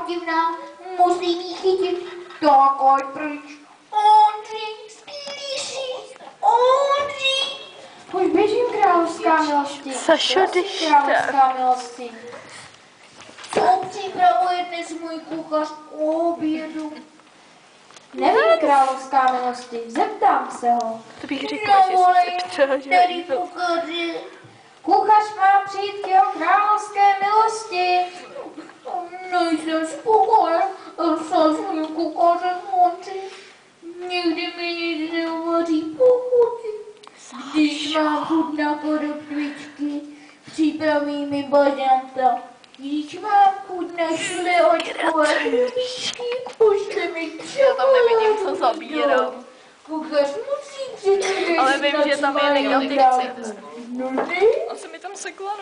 divná, musím jí chytit. Tak ať pryč. Ondřej, sklíši, Ondřej. Už běžím, královská milosti. Sašo, když královská milosti. Co připravuje dnes můj kuchař k obědu? Nevím, královská milosti, zeptám se ho. To bych řekla, že jsi se ptala, že Tady kuchaři. Kuchař má přijít k jeho královské milosti. Nejsem spokojen se svým kuchařem, Ondřej. Nikdy mi nic neuvaří po chuti. Když mám chuť na podobničky, připraví mi bažanta. Když mám chuť na šlehačkové hrušky, pošle mi třeba. Já tam nevidím, co zabírám. Kuchař musí přijít. Ale vím, že tam je negativní. No, Asi mi tam sekla.